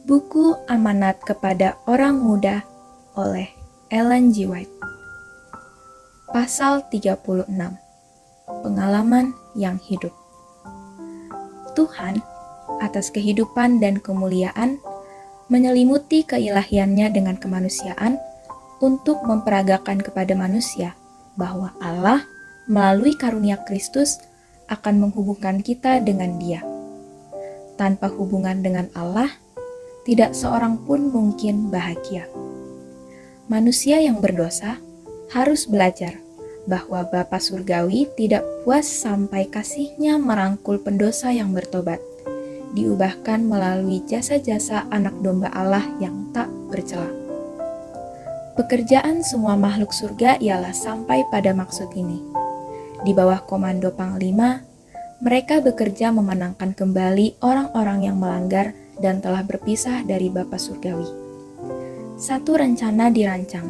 Buku Amanat Kepada Orang Muda oleh Ellen G. White. Pasal 36. Pengalaman yang hidup. Tuhan, atas kehidupan dan kemuliaan, menyelimuti keilahiannya dengan kemanusiaan untuk memperagakan kepada manusia bahwa Allah melalui karunia Kristus akan menghubungkan kita dengan Dia. Tanpa hubungan dengan Allah, tidak seorang pun mungkin bahagia. Manusia yang berdosa harus belajar bahwa Bapa Surgawi tidak puas sampai kasih-Nya merangkul pendosa yang bertobat, diubahkan melalui jasa-jasa anak domba Allah yang tak bercela. Pekerjaan semua makhluk surga ialah sampai pada maksud ini. Di bawah komando Panglima, mereka bekerja memenangkan kembali orang-orang yang melanggar dan telah berpisah dari Bapa Surgawi. Satu rencana dirancang,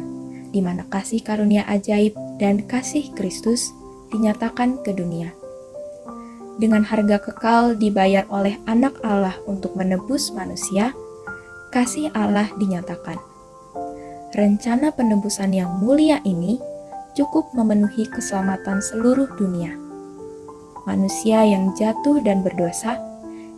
di mana kasih karunia ajaib dan kasih Kristus dinyatakan ke dunia. Dengan harga kekal dibayar oleh Anak Allah untuk menebus manusia, kasih Allah dinyatakan. Rencana penebusan yang mulia ini cukup memenuhi keselamatan seluruh dunia. Manusia yang jatuh dan berdosa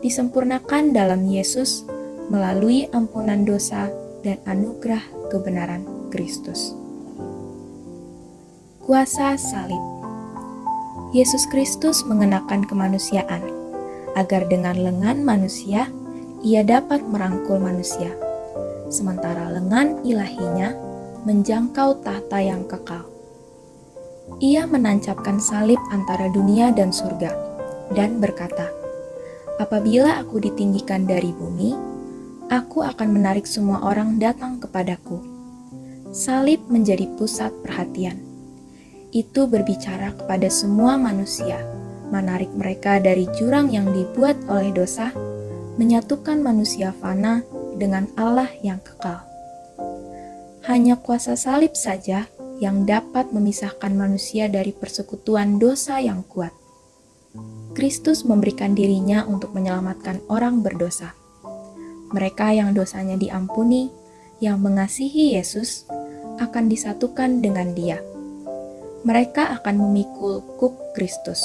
disempurnakan dalam Yesus melalui ampunan dosa dan anugerah kebenaran Kristus. Kuasa salib. Yesus Kristus mengenakan kemanusiaan, agar dengan lengan manusia, Ia dapat merangkul manusia, sementara lengan ilahinya menjangkau tahta yang kekal. Ia menancapkan salib antara dunia dan surga, dan berkata, "Apabila aku ditinggikan dari bumi, aku akan menarik semua orang datang kepadaku." Salib menjadi pusat perhatian. Itu berbicara kepada semua manusia, menarik mereka dari jurang yang dibuat oleh dosa, menyatukan manusia fana dengan Allah yang kekal. Hanya kuasa salib saja yang dapat memisahkan manusia dari persekutuan dosa yang kuat. Kristus memberikan dirinya untuk menyelamatkan orang berdosa. Mereka yang dosanya diampuni, yang mengasihi Yesus, akan disatukan dengan Dia. Mereka akan memikul kuk Kristus.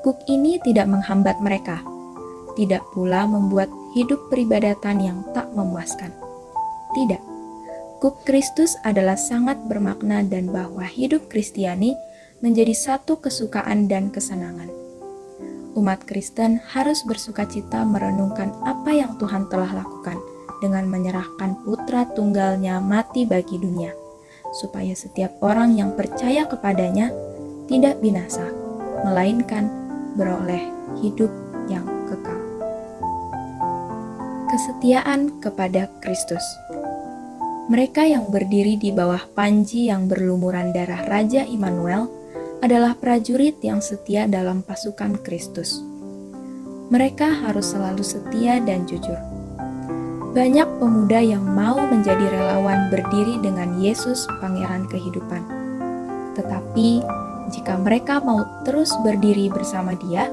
Kuk ini tidak menghambat mereka, tidak pula membuat hidup peribadatan yang tak memuaskan. Tidak, kuk Kristus adalah sangat bermakna dan bahwa hidup Kristiani menjadi satu kesukaan dan kesenangan. Umat Kristen harus bersukacita merenungkan apa yang Tuhan telah lakukan dengan menyerahkan Putra Tunggal-Nya mati bagi dunia, supaya setiap orang yang percaya kepadanya tidak binasa, melainkan beroleh hidup yang kekal. Kesetiaan kepada Kristus. Mereka yang berdiri di bawah panji yang berlumuran darah Raja Immanuel adalah prajurit yang setia dalam pasukan Kristus. Mereka harus selalu setia dan jujur. Banyak pemuda yang mau menjadi relawan berdiri dengan Yesus, Pangeran Kehidupan. Tetapi, jika mereka mau terus berdiri bersama Dia,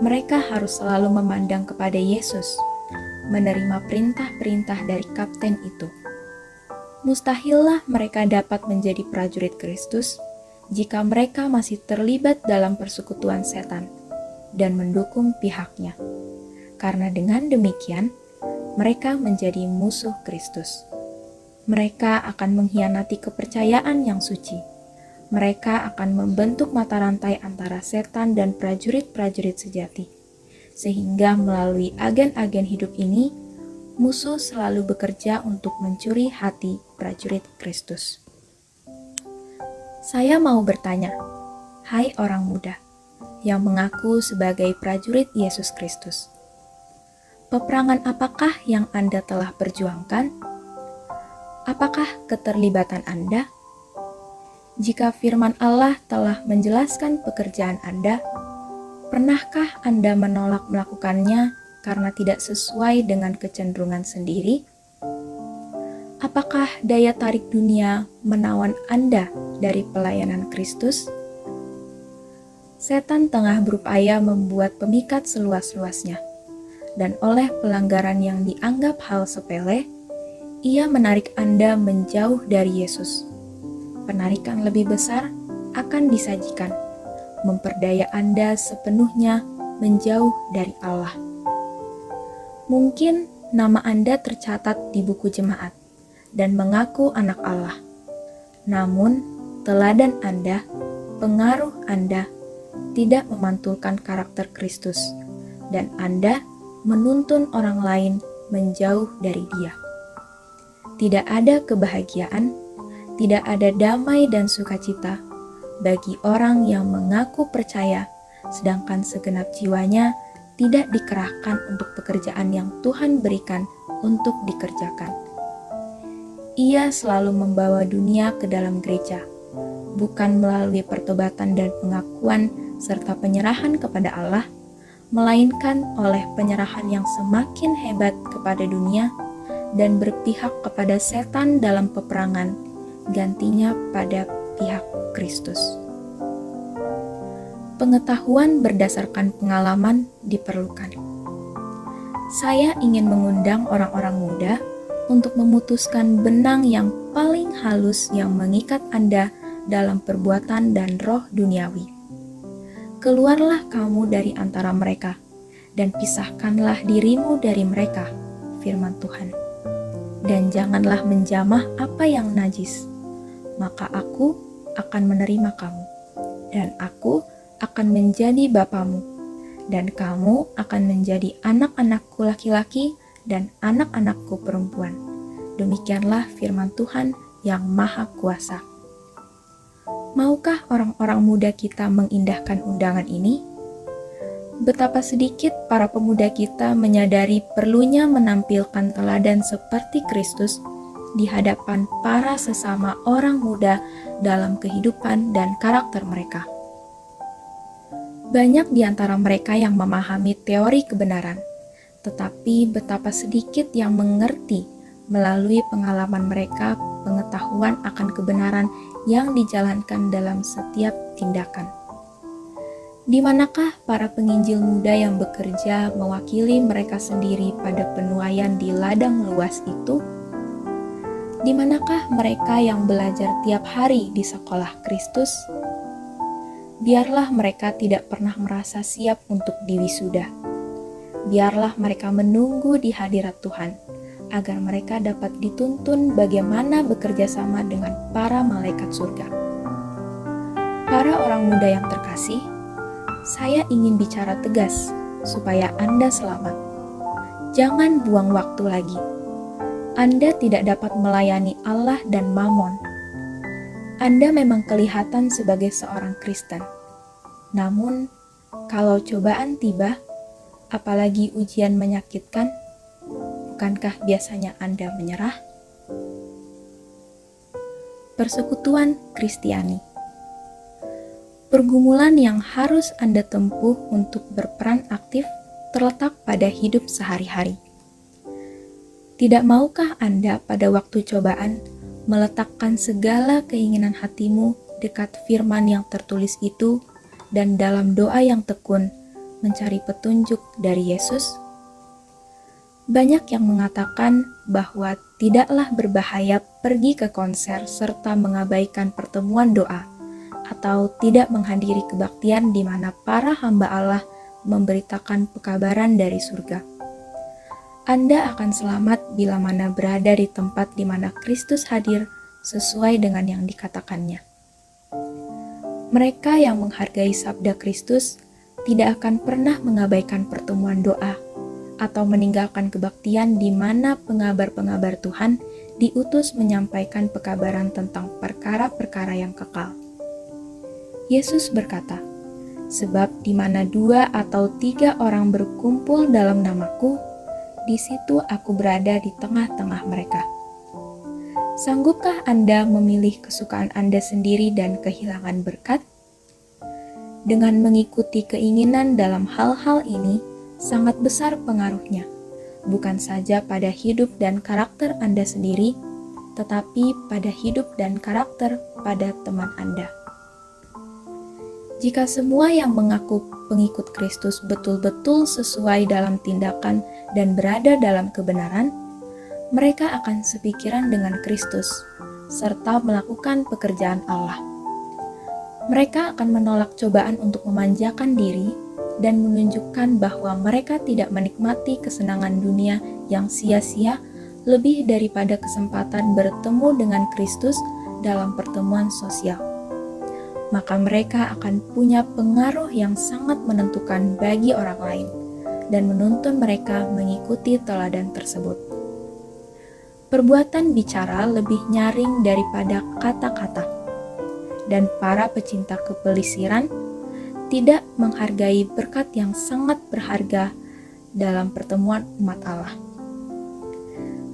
mereka harus selalu memandang kepada Yesus, menerima perintah-perintah dari kapten itu. Mustahillah mereka dapat menjadi prajurit Kristus jika mereka masih terlibat dalam persekutuan setan dan mendukung pihaknya. Karena dengan demikian, mereka menjadi musuh Kristus. Mereka akan mengkhianati kepercayaan yang suci. Mereka akan membentuk mata rantai antara setan dan prajurit-prajurit sejati. Sehingga melalui agen-agen hidup ini, musuh selalu bekerja untuk mencuri hati prajurit Kristus. Saya mau bertanya, hai orang muda yang mengaku sebagai prajurit Yesus Kristus, peperangan apakah yang Anda telah perjuangkan? Apakah keterlibatan Anda? Jika firman Allah telah menjelaskan pekerjaan Anda, pernahkah Anda menolak melakukannya karena tidak sesuai dengan kecenderungan sendiri? Apakah daya tarik dunia menawan Anda dari pelayanan Kristus? Setan tengah berupaya membuat pemikat seluas-luasnya, dan oleh pelanggaran yang dianggap hal sepele, ia menarik Anda menjauh dari Yesus. Penarikan lebih besar akan disajikan, memperdaya Anda sepenuhnya menjauh dari Allah. Mungkin nama Anda tercatat di buku jemaat dan mengaku anak Allah. Namun, teladan Anda, pengaruh Anda, tidak memantulkan karakter Kristus, dan Anda menuntun orang lain menjauh dari Dia. Tidak ada kebahagiaan, tidak ada damai dan sukacita bagi orang yang mengaku percaya, sedangkan segenap jiwanya tidak dikerahkan untuk pekerjaan yang Tuhan berikan untuk dikerjakan. Ia selalu membawa dunia ke dalam gereja, bukan melalui pertobatan dan pengakuan serta penyerahan kepada Allah, melainkan oleh penyerahan yang semakin hebat kepada dunia dan berpihak kepada setan dalam peperangan, gantinya pada pihak Kristus. Pengetahuan berdasarkan pengalaman diperlukan. Saya ingin mengundang orang-orang muda untuk memutuskan benang yang paling halus yang mengikat Anda dalam perbuatan dan roh duniawi. Keluarlah kamu dari antara mereka, dan pisahkanlah dirimu dari mereka, firman Tuhan. Dan janganlah menjamah apa yang najis, maka aku akan menerima kamu, dan aku akan menjadi bapamu, dan kamu akan menjadi anak-anakku laki-laki dan anak-anakku perempuan. Demikianlah firman Tuhan yang Maha Kuasa. Maukah orang-orang muda kita mengindahkan undangan ini? Betapa sedikit para pemuda kita menyadari perlunya menampilkan teladan seperti Kristus di hadapan para sesama orang muda dalam kehidupan dan karakter mereka. Banyak di antara mereka yang memahami teori kebenaran, tetapi betapa sedikit yang mengerti melalui pengalaman mereka pengetahuan akan kebenaran yang dijalankan dalam setiap tindakan. Di manakah para penginjil muda yang bekerja mewakili mereka sendiri pada penuaian di ladang luas itu? Di manakah mereka yang belajar tiap hari di sekolah Kristus? Biarlah mereka tidak pernah merasa siap untuk diwisuda. Biarlah mereka menunggu di hadirat Tuhan, agar mereka dapat dituntun bagaimana bekerja sama dengan para malaikat surga. Para orang muda yang terkasih, saya ingin bicara tegas supaya Anda selamat. Jangan buang waktu lagi. Anda tidak dapat melayani Allah dan Mammon. Anda memang kelihatan sebagai seorang Kristen. Namun, kalau cobaan tiba, apalagi ujian menyakitkan, bukankah biasanya Anda menyerah? Persekutuan Kristiani. Pergumulan yang harus Anda tempuh untuk berperan aktif terletak pada hidup sehari-hari. Tidak maukah Anda pada waktu cobaan meletakkan segala keinginan hatimu dekat firman yang tertulis itu dan dalam doa yang tekun mencari petunjuk dari Yesus? Banyak yang mengatakan bahwa tidaklah berbahaya pergi ke konser serta mengabaikan pertemuan doa, atau tidak menghadiri kebaktian di mana para hamba Allah memberitakan pekabaran dari surga. Anda akan selamat bila mana berada di tempat di mana Kristus hadir sesuai dengan yang dikatakannya. Mereka yang menghargai sabda Kristus tidak akan pernah mengabaikan pertemuan doa atau meninggalkan kebaktian di mana pengabar-pengabar Tuhan diutus menyampaikan pekabaran tentang perkara-perkara yang kekal. Yesus berkata, "Sebab di mana 2 atau 3 orang berkumpul dalam namaku, di situ aku berada di tengah-tengah mereka." Sanggupkah Anda memilih kesukaan Anda sendiri dan kehilangan berkat? Dengan mengikuti keinginan dalam hal-hal ini, sangat besar pengaruhnya, bukan saja pada hidup dan karakter Anda sendiri, tetapi pada hidup dan karakter pada teman Anda. Jika semua yang mengaku pengikut Kristus betul-betul sesuai dalam tindakan dan berada dalam kebenaran, mereka akan sepikiran dengan Kristus, serta melakukan pekerjaan Allah. Mereka akan menolak cobaan untuk memanjakan diri dan menunjukkan bahwa mereka tidak menikmati kesenangan dunia yang sia-sia lebih daripada kesempatan bertemu dengan Kristus dalam pertemuan sosial. Maka mereka akan punya pengaruh yang sangat menentukan bagi orang lain dan menuntun mereka mengikuti teladan tersebut. Perbuatan bicara lebih nyaring daripada kata-kata, dan para pecinta kepelisiran tidak menghargai berkat yang sangat berharga dalam pertemuan umat Allah.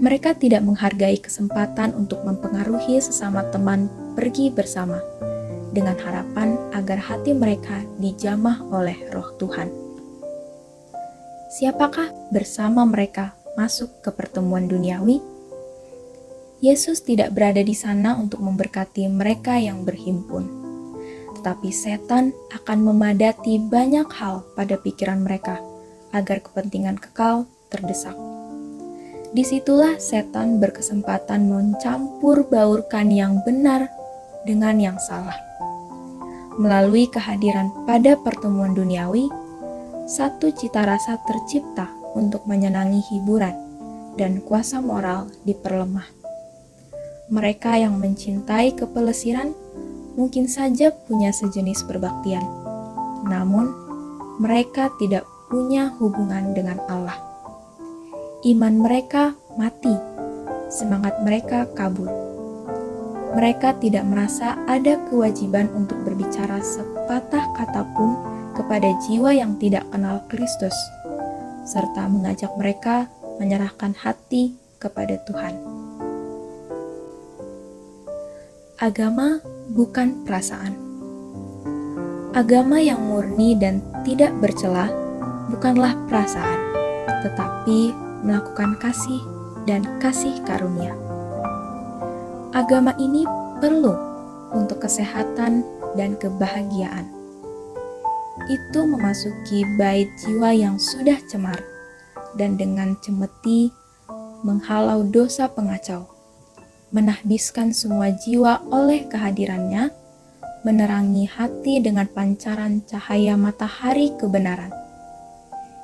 Mereka tidak menghargai kesempatan untuk mempengaruhi sesama teman pergi bersama, dengan harapan agar hati mereka dijamah oleh Roh Tuhan. Siapakah bersama mereka masuk ke pertemuan duniawi? Yesus tidak berada di sana untuk memberkati mereka yang berhimpun, tetapi setan akan memadati banyak hal pada pikiran mereka agar kepentingan kekal terdesak. Disitulah setan berkesempatan mencampur baurkan yang benar dengan yang salah. Melalui kehadiran pada pertemuan duniawi, satu cita rasa tercipta untuk menyenangi hiburan dan kuasa moral diperlemah. Mereka yang mencintai kepelesiran mungkin saja punya sejenis perbaktian, namun mereka tidak punya hubungan dengan Allah. Iman mereka mati, semangat mereka kabur. Mereka tidak merasa ada kewajiban untuk berbicara sepatah kata pun kepada jiwa yang tidak kenal Kristus, serta mengajak mereka menyerahkan hati kepada Tuhan. Agama bukan perasaan. Agama yang murni dan tidak bercela bukanlah perasaan, tetapi melakukan kasih dan kasih karunia. Agama ini perlu untuk kesehatan dan kebahagiaan. Itu memasuki bait jiwa yang sudah cemar dan dengan cemeti menghalau dosa pengacau, menahbiskan semua jiwa oleh kehadirannya, menerangi hati dengan pancaran cahaya matahari kebenaran.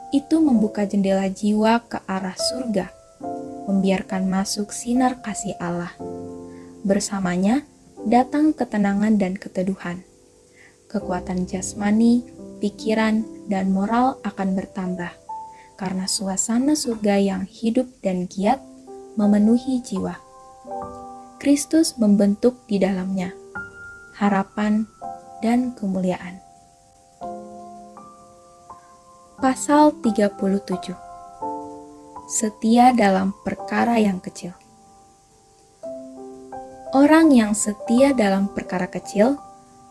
Itu membuka jendela jiwa ke arah surga, membiarkan masuk sinar kasih Allah. Bersamanya datang ketenangan dan keteduhan. Kekuatan jasmani, pikiran, dan moral akan bertambah, karena suasana surga yang hidup dan giat memenuhi jiwa. Kristus membentuk di dalamnya harapan dan kemuliaan. Pasal 37. Setia dalam perkara yang kecil. Orang yang setia dalam perkara kecil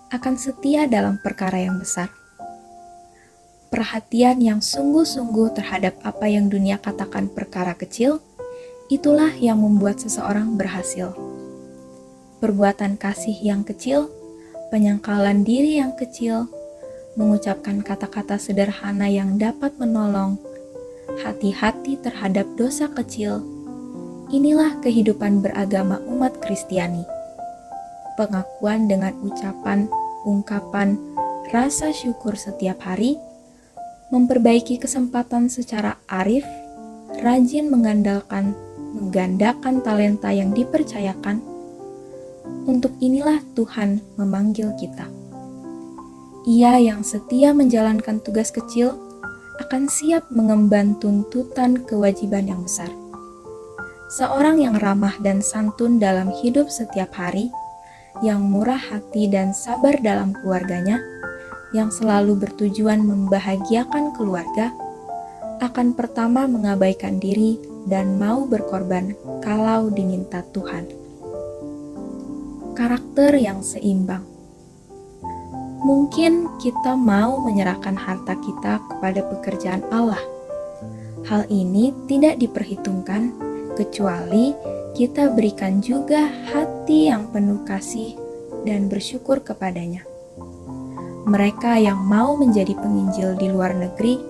akan setia dalam perkara yang besar. Perhatian yang sungguh-sungguh terhadap apa yang dunia katakan perkara kecil, itulah yang membuat seseorang berhasil. Perbuatan kasih yang kecil, penyangkalan diri yang kecil, mengucapkan kata-kata sederhana yang dapat menolong, hati-hati terhadap dosa kecil. Inilah kehidupan beragama umat Kristiani. Pengakuan dengan ucapan, ungkapan, rasa syukur setiap hari, memperbaiki kesempatan secara arif, rajin menggandakan talenta yang dipercayakan. Untuk inilah Tuhan memanggil kita. Ia yang setia menjalankan tugas kecil akan siap mengemban tuntutan kewajiban yang besar. Seorang yang ramah dan santun dalam hidup setiap hari, yang murah hati dan sabar dalam keluarganya, yang selalu bertujuan membahagiakan keluarga, akan pertama mengabaikan diri dan mau berkorban kalau diminta Tuhan. Karakter yang seimbang. Mungkin kita mau menyerahkan harta kita kepada pekerjaan Allah. Hal ini tidak diperhitungkan kecuali kita berikan juga hati yang penuh kasih dan bersyukur kepadanya. mereka yang mau menjadi penginjil di luar negeri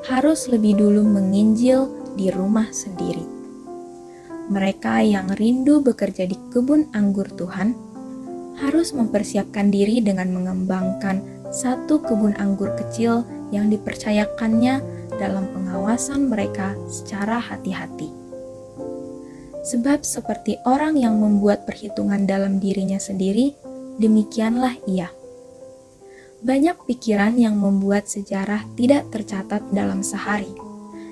harus lebih dulu menginjil di rumah sendiri. Mereka yang rindu bekerja di kebun anggur Tuhan harus mempersiapkan diri dengan mengembangkan satu kebun anggur kecil yang dipercayakannya dalam pengawasan mereka secara hati-hati. Sebab seperti orang yang membuat perhitungan dalam dirinya sendiri, demikianlah ia. Banyak pikiran yang membuat sejarah tidak tercatat dalam sehari,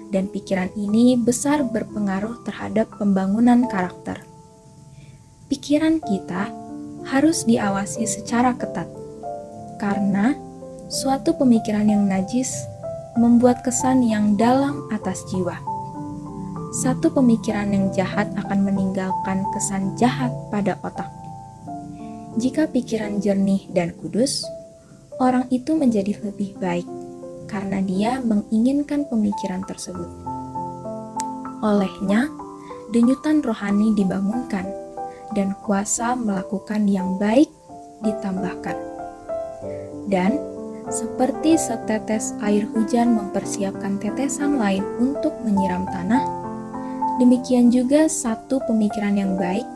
dan pikiran ini besar berpengaruh terhadap pembangunan karakter. Pikiran kita harus diawasi secara ketat, karena suatu pemikiran yang najis membuat kesan yang dalam atas jiwa. Satu pemikiran yang jahat akan meninggalkan kesan jahat pada otak. Jika pikiran jernih dan kudus, orang itu menjadi lebih baik karena dia menginginkan pemikiran tersebut. Olehnya, denyutan rohani dibangunkan dan kuasa melakukan yang baik ditambahkan. Dan seperti setetes air hujan mempersiapkan tetesan lain untuk menyiram tanah, demikian juga satu pemikiran yang baik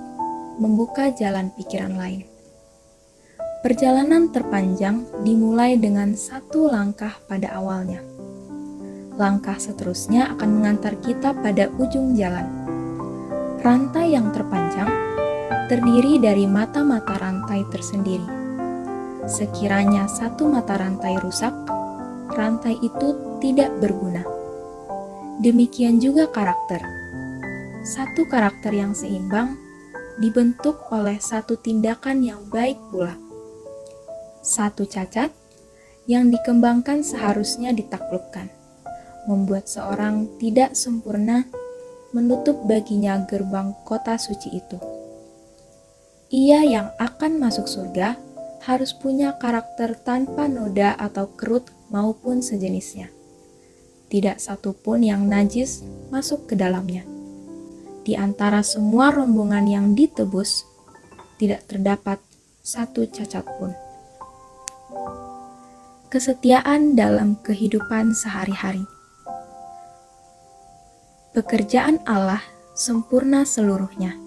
membuka jalan pikiran lain. Perjalanan terpanjang dimulai dengan satu langkah pada awalnya. Langkah seterusnya akan mengantar kita pada ujung jalan. Rantai yang terpanjang terdiri dari mata-mata rantai tersendiri. Sekiranya satu mata rantai rusak, rantai itu tidak berguna. Demikian juga karakter. Satu karakter yang seimbang dibentuk oleh satu tindakan yang baik pula. Satu cacat yang dikembangkan seharusnya ditaklukkan, membuat seorang tidak sempurna menutup baginya gerbang kota suci itu. Ia yang akan masuk surga harus punya karakter tanpa noda atau kerut maupun sejenisnya. Tidak satu pun yang najis masuk ke dalamnya. Di antara semua rombongan yang ditebus, tidak terdapat satu cacat pun. Kesetiaan dalam kehidupan sehari-hari. Pekerjaan Allah sempurna seluruhnya,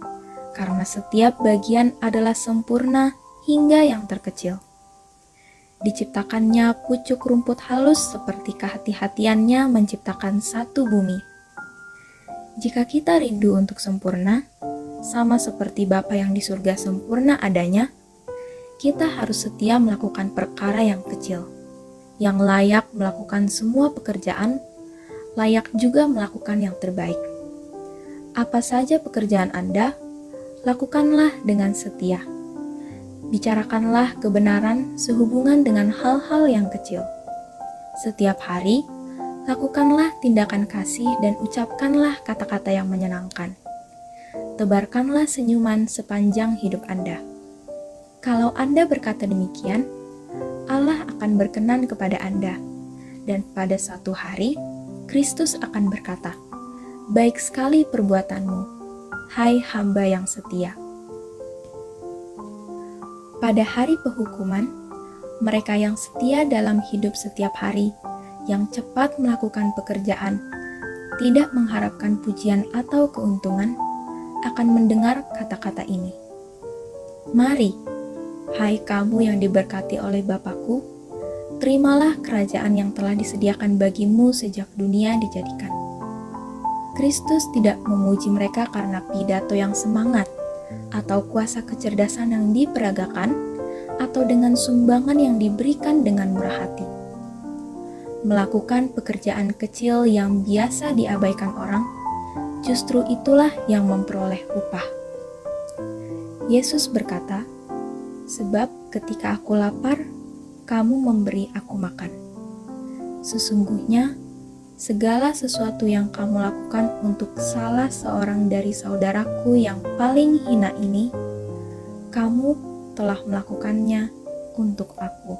karena setiap bagian adalah sempurna hingga yang terkecil. Diciptakannya pucuk rumput halus seperti kehati-hatiannya menciptakan satu bumi. Jika kita rindu untuk sempurna, sama seperti Bapa yang di surga sempurna adanya, kita harus setia melakukan perkara yang kecil, yang layak melakukan semua pekerjaan, layak juga melakukan yang terbaik. Apa saja pekerjaan Anda, lakukanlah dengan setia. Bicarakanlah kebenaran sehubungan dengan hal-hal yang kecil. Setiap hari, lakukanlah tindakan kasih dan ucapkanlah kata-kata yang menyenangkan. Tebarkanlah senyuman sepanjang hidup Anda. Kalau Anda berkata demikian, Allah akan berkenan kepada Anda, dan pada suatu hari, Kristus akan berkata, "Baik sekali perbuatanmu, hai hamba yang setia." Pada hari penghukuman, mereka yang setia dalam hidup setiap hari, yang cepat melakukan pekerjaan, tidak mengharapkan pujian atau keuntungan, akan mendengar kata-kata ini. Mari, hai kamu yang diberkati oleh Bapa-Ku, terimalah kerajaan yang telah disediakan bagimu sejak dunia dijadikan. Kristus tidak memuji mereka karena pidato yang semangat, atau kuasa kecerdasan yang diperagakan, atau dengan sumbangan yang diberikan dengan murah hati. Melakukan pekerjaan kecil yang biasa diabaikan orang, justru itulah yang memperoleh upah. Yesus berkata, "Sebab ketika aku lapar, kamu memberi aku makan. Sesungguhnya, segala sesuatu yang kamu lakukan untuk salah seorang dari saudaraku yang paling hina ini, kamu telah melakukannya untuk aku."